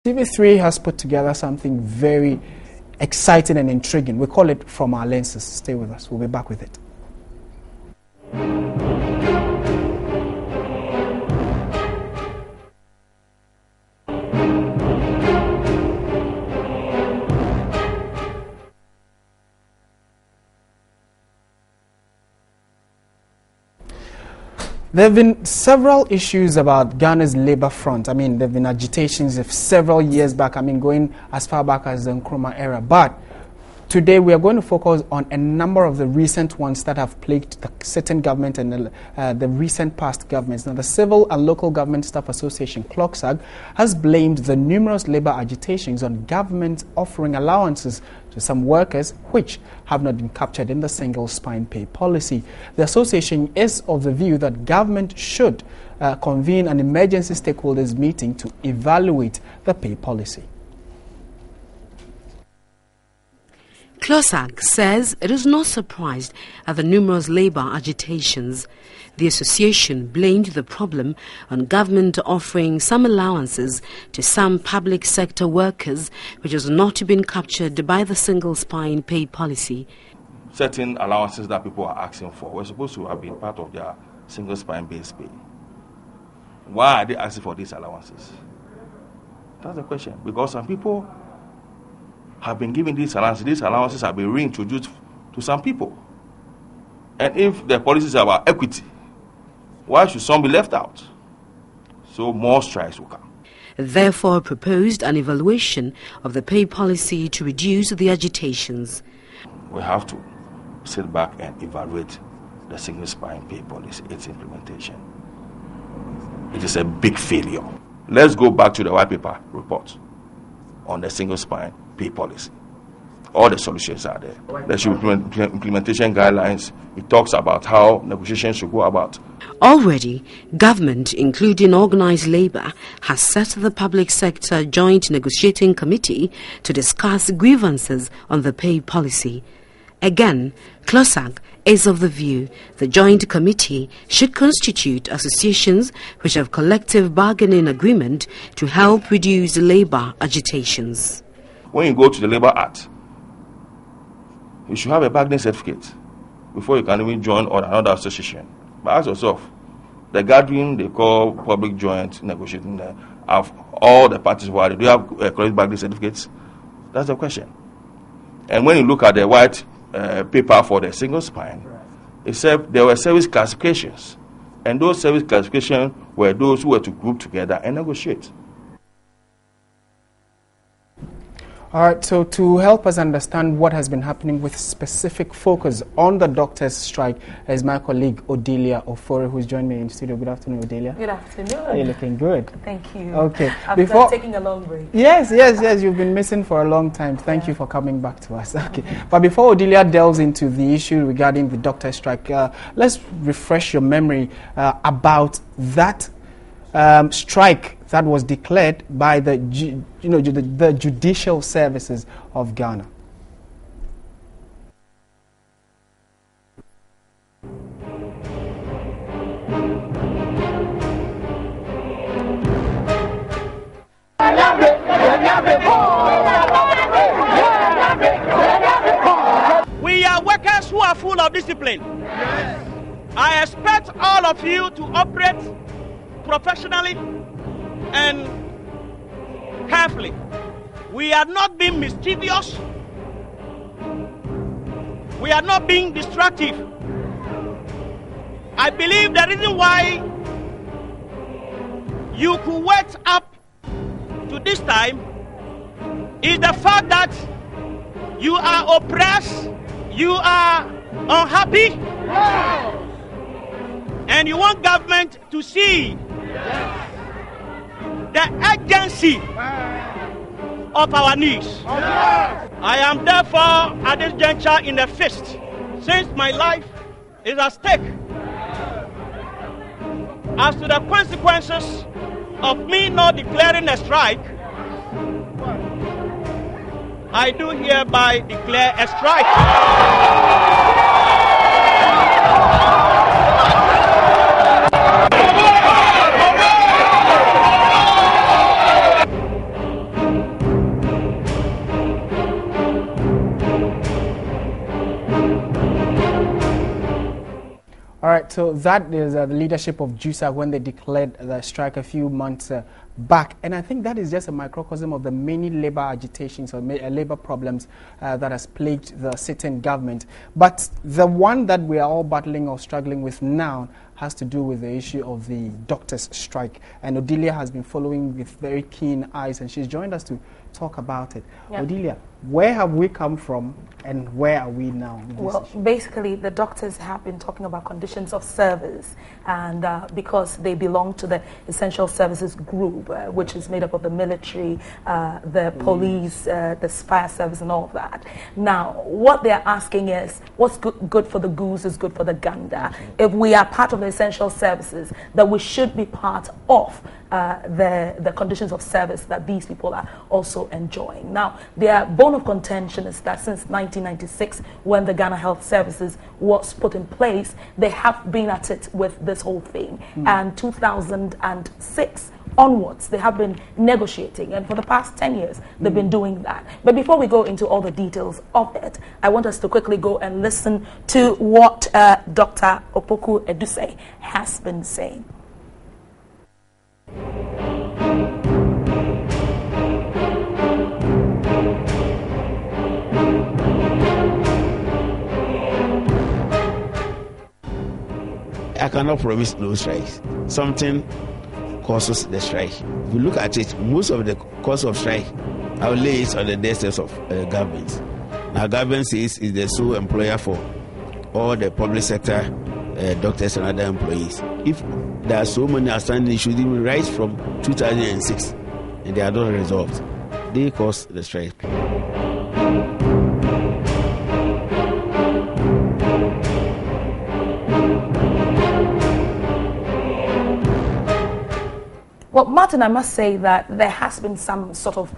TV3 has put together something very exciting and intriguing. We call it From Our Lenses. Stay with us. We'll be back with it. There have been several issues about Ghana's labor front. I mean, there have been agitations of several years back, going as far back as the Nkrumah era. But today we are going to focus on a number of the recent ones that have plagued the sitting government and the recent past governments. Now, the Civil and Local Government Staff Association, CLOGSAG, has blamed the numerous labor agitations on government offering allowances to some workers which have not been captured in the single spine pay policy. The association is of the view that government should convene an emergency stakeholders meeting to evaluate the pay policy. CLOGSAG says it is not surprised at the numerous labor agitations. The association blamed the problem on government offering some allowances to some public sector workers, which has not been captured by the single spine pay policy. Certain allowances that people are asking for were supposed to have been part of their single spine based pay. Why are they asking for these allowances? That's the question. Because some people have been given these allowances have been reintroduced to some people. And if the policies are about equity, why should some be left out? So more strikes will come. Therefore, proposed an evaluation of the pay policy to reduce the agitations. We have to sit back and evaluate the single spine pay policy, its implementation. It is a big failure. Let's go back to the white paper report on the single spine pay policy. All the solutions are there. There should be implementation guidelines. It talks about how negotiations should go about. Already, government, including organised labour, has set the public sector joint negotiating committee to discuss grievances on the pay policy. Again, CLOGSAG is of the view the joint committee should constitute associations which have collective bargaining agreement to help reduce labour agitations. When you go to the Labour Act, you should have a bargaining certificate before you can even join or another association. But ask yourself, the gathering they call public joint negotiating, have all the parties who are, do you have correct bargaining certificates? That's the question. And when you look at the white paper for the single spine, it said there were service classifications, and those service classifications were those who were to group together and negotiate. All right, so to help us understand what has been happening with specific focus on the doctors' strike is my colleague Odelia Ofori, who's joined me in studio. Good afternoon, Odelia. Good afternoon. Are you looking good? Thank you. Okay. After taking a long break. Yes, you've been missing for a long time. Thank you for coming back to us. Okay. But before Odelia delves into the issue regarding the doctor strike, let's refresh your memory about that strike that was declared by the judicial services of Ghana. We are workers who are full of discipline. Yes. I expect all of you to operate professionally and carefully. We are not being mischievous. We are not being destructive. I believe the reason why you could wait up to this time is the fact that you are oppressed, you are unhappy, and you want government to see the urgency of our needs. I am therefore at this juncture in a fist, since my life is at stake. As to the consequences of me not declaring a strike, I do hereby declare a strike. All right, so that is the leadership of JUSAG when they declared the strike a few months back. And I think that is just a microcosm of the many labor agitations or labor problems that has plagued the sitting government. But the one that we are all battling or struggling with now has to do with the issue of the doctors' strike. And Odelia has been following with very keen eyes, and she's joined us to talk about it. Yep. Odelia, where have we come from and where are we now? Well, basically, the doctors have been talking about conditions of service, and because they belong to the essential services group, which is made up of the military, the police, the fire service, and all of that. Now, what they're asking is, what's good for the goose is good for the gander. If we are part of the essential services, that we should be part of the conditions of service that these people are also enjoying. Now, their bone of contention is that since 1996, when the Ghana Health Services was put in place, they have been at it with this whole thing. And 2006 onwards, they have been negotiating, and for the past 10 years, they've been doing that. But before we go into all the details of it, I want us to quickly go and listen to what Dr. Opoku Eduse has been saying. I cannot promise no strikes. Something causes the strike. If you look at it, most of the cause of strike, I will lay it on the desks of government. Now, government says is the sole employer for all the public sector doctors and other employees. If there are so many outstanding issues, even right from 2006, and they are not resolved, they cause the strike. Well, Martin, I must say that there has been some sort of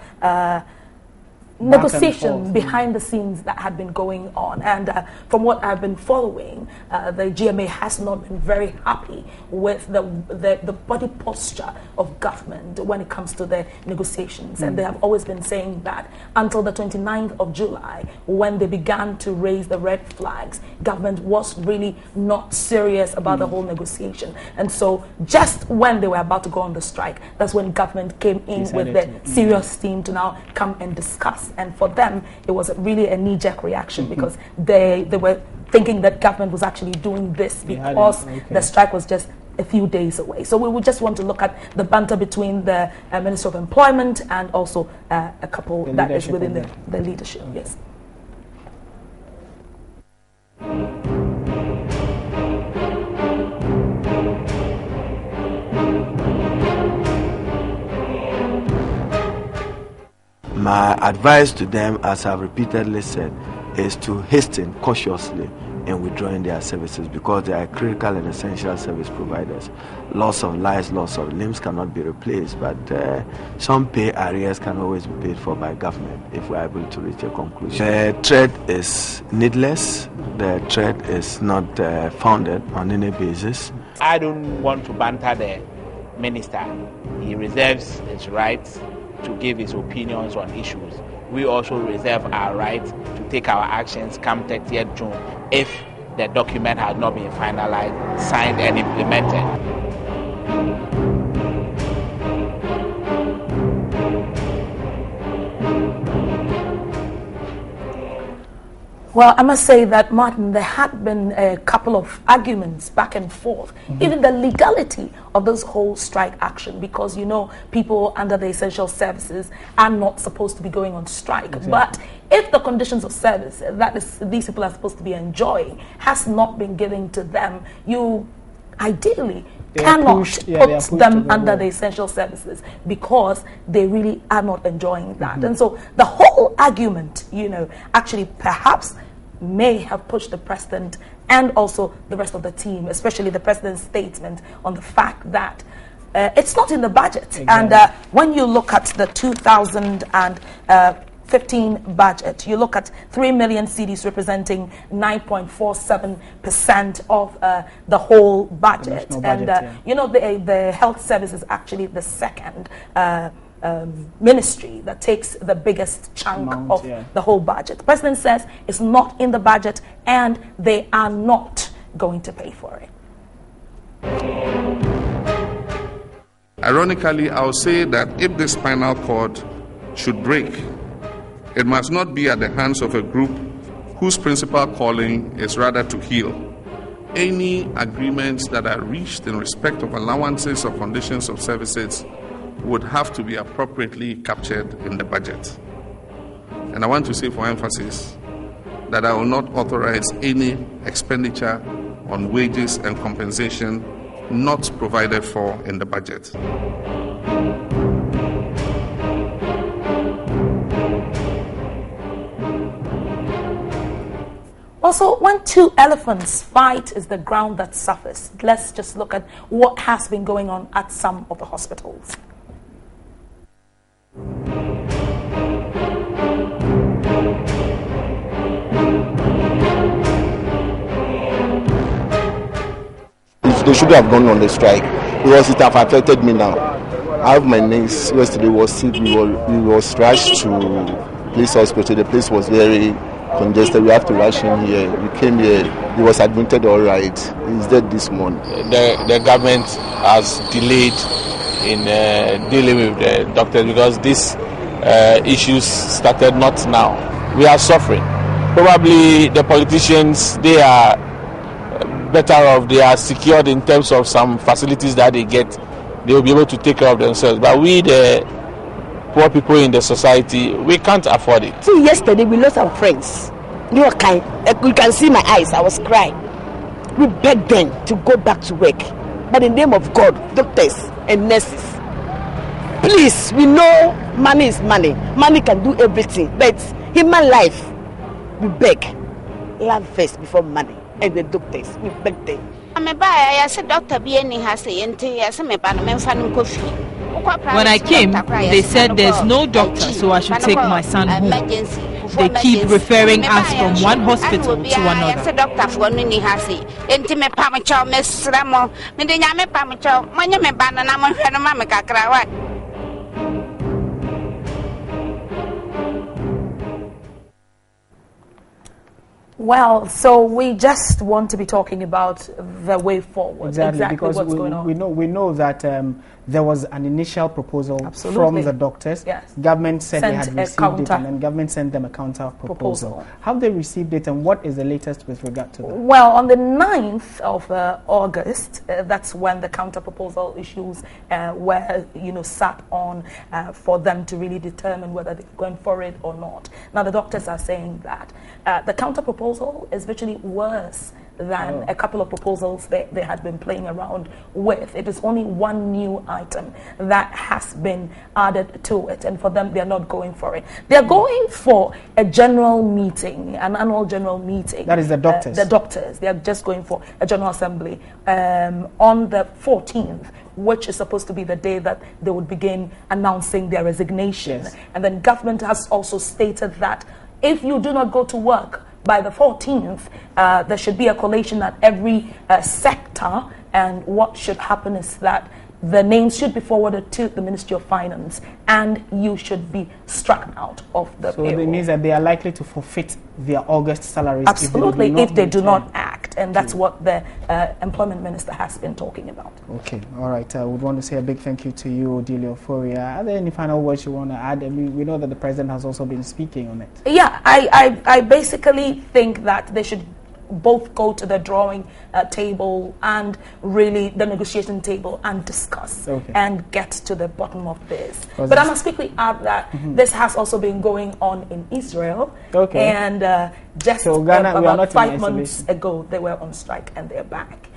negotiation behind the scenes that had been going on, and from what I've been following, the GMA has not been very happy with the body posture of government when it comes to the negotiations, and they have always been saying that until the 29th of July, when they began to raise the red flags, government was really not serious about the whole negotiation. And so just when they were about to go on the strike, that's when government came in with the serious team to now come and discuss. And for them, it was really a knee-jerk reaction because they were thinking that government was actually doing this because the strike was just a few days away. So we would just want to look at the banter between the Minister of Employment and also a couple that is within the leadership. Yes. My advice to them, as I've repeatedly said, is to hasten cautiously in withdrawing their services because they are critical and essential service providers. Loss of lives, loss of limbs cannot be replaced, but some pay arrears can always be paid for by government if we are able to reach a conclusion. The threat is needless. The threat is not founded on any basis. I don't want to banter the minister. He reserves his rights to give his opinions on issues. We also reserve our right to take our actions come 30th June if the document has not been finalized, signed and implemented. Well, I must say that, Martin, there had been a couple of arguments back and forth, even the legality of this whole strike action, because, you know, people under the essential services are not supposed to be going on strike. Exactly. But if the conditions of service that these people are supposed to be enjoying has not been given to them, you ideally cannot put them under the essential services because they really are not enjoying that. And so the whole argument, you know, actually perhaps may have pushed the president and also the rest of the team, especially the president's statement on the fact that it's not in the budget. Exactly. And when you look at the 2015 budget, you look at 3 million cedis representing 9.47% of the whole budget. And, you know, the health service is actually the second ministry that takes the biggest chunk of the whole budget. The president says it's not in the budget and they are not going to pay for it. Ironically, I'll say that if the spinal cord should break, it must not be at the hands of a group whose principal calling is rather to heal. Any agreements that are reached in respect of allowances or conditions of services would have to be appropriately captured in the budget. And I want to say for emphasis that I will not authorize any expenditure on wages and compensation not provided for in the budget. Also, when two elephants fight is the ground that suffers. Let's just look at what has been going on at some of the hospitals. They should have gone on the strike because it have affected me now. I have my niece yesterday was sick. We was rushed to police hospital. The place was very congested. We have to rush in here. We came here. He was admitted all right. He's dead this morning. The government has delayed in dealing with the doctors because these issues started not now. We are suffering. Probably the politicians, they are better off. They are secured in terms of some facilities that they get. They will be able to take care of themselves. But we, the poor people in the society, we can't afford it. See, yesterday we lost our friends. You were kind. You can see my eyes. I was crying. We begged them to go back to work. But in the name of God, doctors and nurses, please, we know money is money. Money can do everything. But human life, we beg. Land first before money. And the doctors, we beg them. When I came, they said there's no doctor, so I should take my son home. They keep referring us from one hospital to another. Well, so we just want to be talking about the way forward. Exactly because what's going on. We know that there was an initial proposal from the doctors. Yes. Government said they had received it, and then government sent them a counter proposal. Have they received it, and what is the latest with regard to that? Well, on the 9th of August, that's when the counter proposal issues were, sat on for them to really determine whether they're going for it or not. Now, the doctors are saying that the counter proposal is virtually worse than a couple of proposals they had been playing around with. It is only one new item that has been added to it, and for them, they're not going for it. They're going for a general meeting, an annual general meeting. That is the doctors. The doctors. They're just going for a general assembly on the 14th, which is supposed to be the day that they would begin announcing their resignation. Yes. And then government has also stated that if you do not go to work by the 14th, there should be a collation at every sector, and what should happen is that the names should be forwarded to the Ministry of Finance, and you should be struck out of the payroll. So it means that they are likely to forfeit their August salaries. Absolutely, if they do not act, and that's what the employment minister has been talking about. Okay, all right. I would want to say a big thank you to you, Odelia Oforia. Are there any final words you want to add? I mean, we know that the president has also been speaking on it. Yeah, I basically think that they should both go to the drawing table and really the negotiation table and discuss and get to the bottom of this. But I must quickly add that this has also been going on in Israel. And just so Ghana, about 5 months ago, they were on strike and they're back.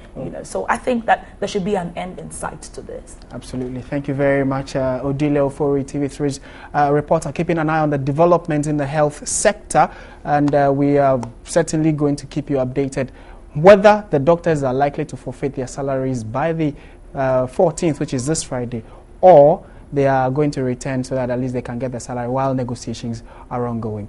So I think that there should be an end in sight to this. Absolutely. Thank you very much, Odelia Ofori, TV3's reporter, keeping an eye on the development in the health sector. And we are certainly going to keep you updated whether the doctors are likely to forfeit their salaries by the 14th, which is this Friday, or they are going to return so that at least they can get the salary while negotiations are ongoing.